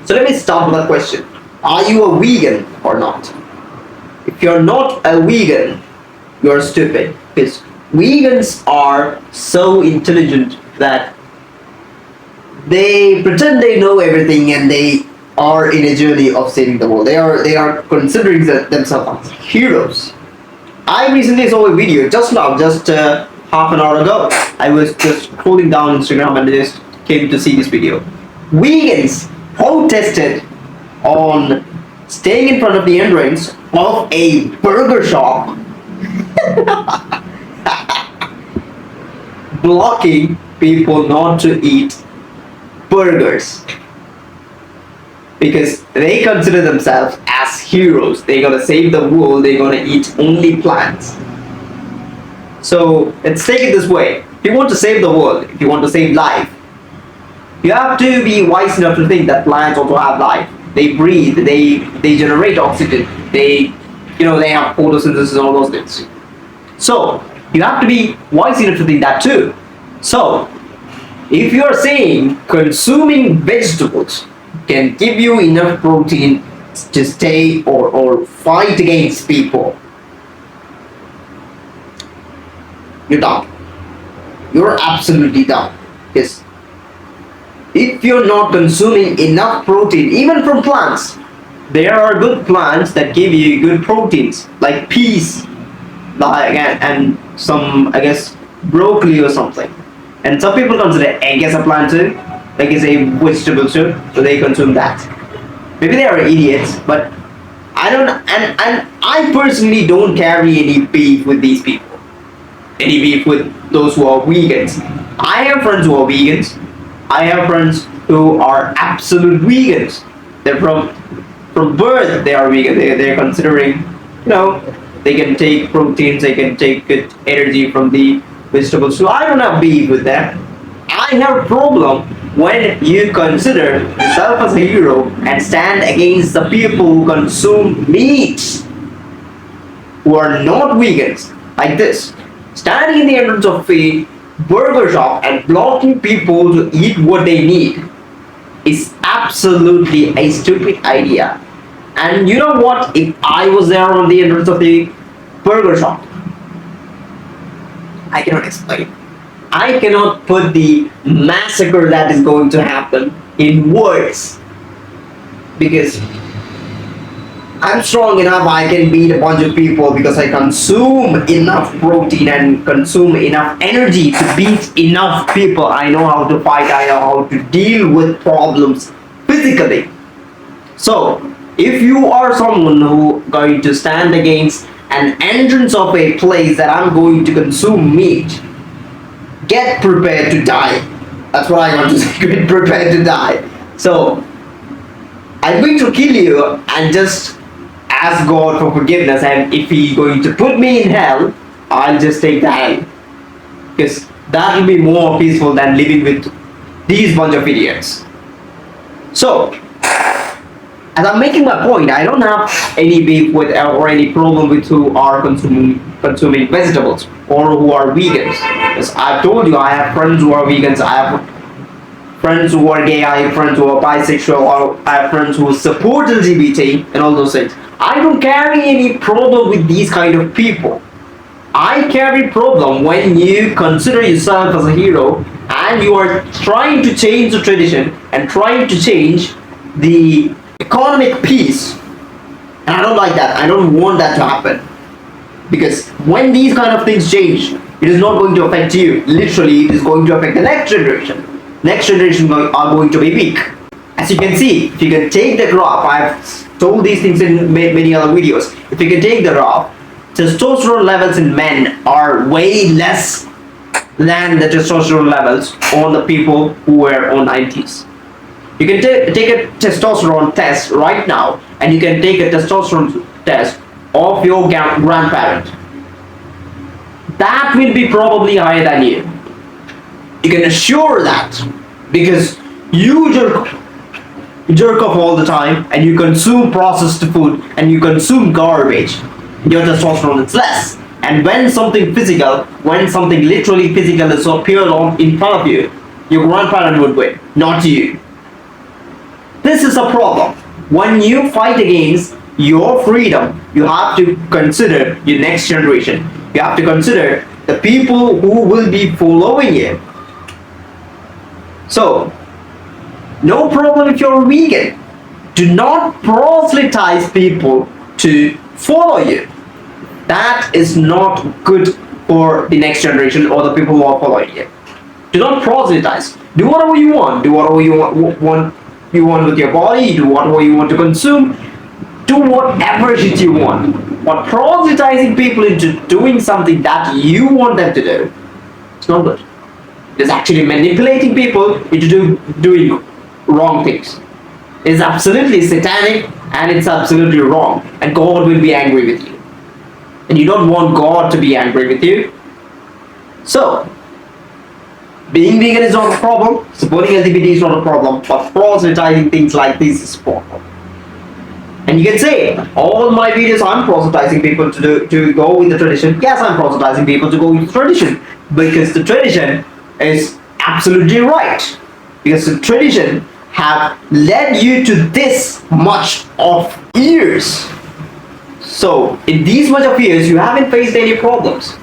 So let me start with a question. Are you a vegan or not? If you're not a vegan, you're stupid. Because vegans are so intelligent that they pretend they know everything and they are in a journey of saving the world. They are considering themselves as heroes. I recently saw a video just now, just half an hour ago. I was just scrolling down Instagram and just came to see this video. Vegans protested on staying in front of the entrance of a burger shop, blocking people not to eat burgers because they consider themselves as heroes. They're gonna save the world. They're gonna eat only plants. So let's take it this way. If you want to save the world, if you want to save life, you have to be wise enough to think that plants also have life. They breathe. They generate oxygen. They have photosynthesis and all those things. So you have to be wise enough to think that too. So if you are saying consuming vegetables can give you enough protein to stay or fight against people, you're dumb. You're absolutely dumb. Because if you're not consuming enough protein, even from plants, there are good plants that give you good proteins, like peas, and some, I guess, broccoli or something. And some people consider egg as a plant too, egg is a vegetable too, so they consume that. Maybe they are idiots, but I don't, and I personally don't carry any beef with these people, any beef with those who are vegans. I have friends who are vegans. I have friends who are absolute vegans. They're from birth they are vegan. They're considering, they can take proteins, they can take good energy from the vegetables. So I don't have beef with that. I have a problem when you consider yourself as a hero and stand against the people who consume meat, who are not vegans, like this, standing in the entrance of a burger shop and blocking people to eat what they need is absolutely a stupid idea. And you know what? If I was there on the entrance of the burger shop, I cannot explain. I cannot put the massacre that is going to happen in words, because I'm strong enough. I can beat a bunch of people because I consume enough protein and consume enough energy to beat enough people. I know how to fight. I know how to deal with problems physically. So if you are someone who going to stand against an entrance of a place that I'm going to consume meat, get prepared to die. That's what I want to say. Get prepared to die. So I'm going to kill you and just ask God for forgiveness, and if He's going to put me in hell, I'll just take the hell, because that will be more peaceful than living with these bunch of idiots. So as I'm making my point, I don't have any beef with or any problem with who are consuming vegetables or who are vegans. As I've told you, I have friends who are vegans. I have friends who are gay. I have friends who are bisexual. Or I have friends who support LGBT and all those things. I don't carry any problem with these kind of people. I carry problem when you consider yourself as a hero and you are trying to change the tradition and trying to change the economic peace. And I don't like that. I don't want that to happen, because when these kind of things change, it is not going to affect you. Literally, it is going to affect the next generation. Next generation are going to be weak. As you can see, if you can take the graph, I've told these things in many other videos. If you can take the graph, testosterone levels in men are way less than the testosterone levels on the people who were on 90s. You can take a testosterone test right now, and you can take a testosterone test of your grandparent. That will be probably higher than you. You can assure that, because you jerk off all the time and you consume processed food and you consume garbage. Your testosterone is less. And when something literally physical is appeared on in front of you, your grandparent would win, not you. this is a problem. When you fight against your freedom, you have to consider your next generation. You have to consider the people who will be following you. So, no problem if you're a vegan. Do not proselytize people to follow you. That is not good for the next generation or the people who are following you. Do not proselytize. Do whatever you want. Do whatever you want with your body. Do whatever you want to consume. Do whatever shit you want. But proselytizing people into doing something that you want them to do, it's not good. It's actually manipulating people into doing wrong things. It's absolutely satanic and it's absolutely wrong. And God will be angry with you. And you don't want God to be angry with you. So, being vegan is not a problem. Supporting LGBT is not a problem. But proselytizing things like this is a problem. And you can say, all my videos I'm proselytizing people to go with the tradition. Yes, I'm proselytizing people to go with the tradition. Because the tradition is absolutely right. Because the tradition have led you to this much of years. So, in these much of years, you haven't faced any problems.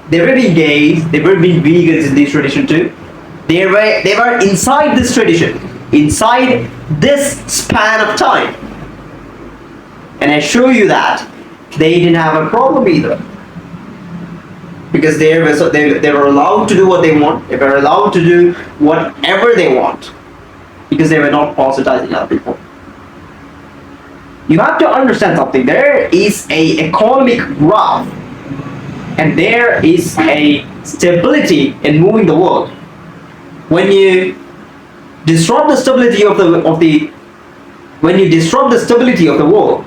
There were been gays, there were been vegans in this tradition too. They were inside this tradition, inside this span of time. And I assure you that they didn't have a problem either. Because they were allowed to do what they want, they were allowed to do whatever they want. Because they were not proselytizing other people. You have to understand something. There is a economic graph and there is a stability in moving the world. When you disrupt the stability of the world,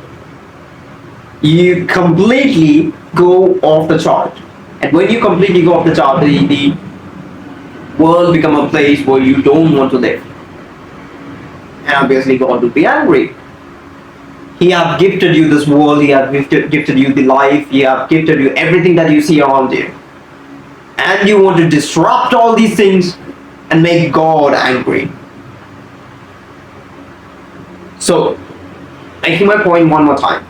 you completely go off the chart. And when you completely go off the chart, the world becomes a place where you don't want to live. And obviously God will be angry. He have gifted you this world, He have gifted you the life, He have gifted you everything that you see around you. And you want to disrupt all these things and make God angry. So, making my point one more time.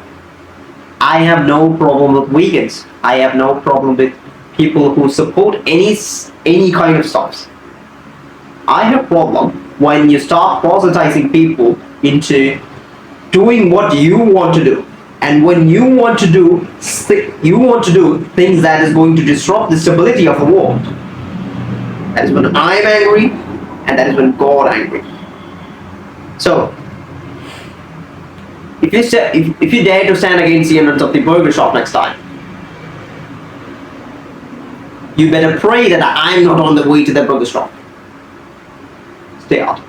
I have no problem with vegans. I have no problem with people who support any kind of stuff. I have a problem when you start proselytizing people into doing what you want to do. And when you want to do things that is going to disrupt the stability of the world, that is when I'm angry, and that is when God angry. So, if you dare to stand against the owners of the burger shop next time, you better pray that I'm not on the way to the burger shop. Stay out.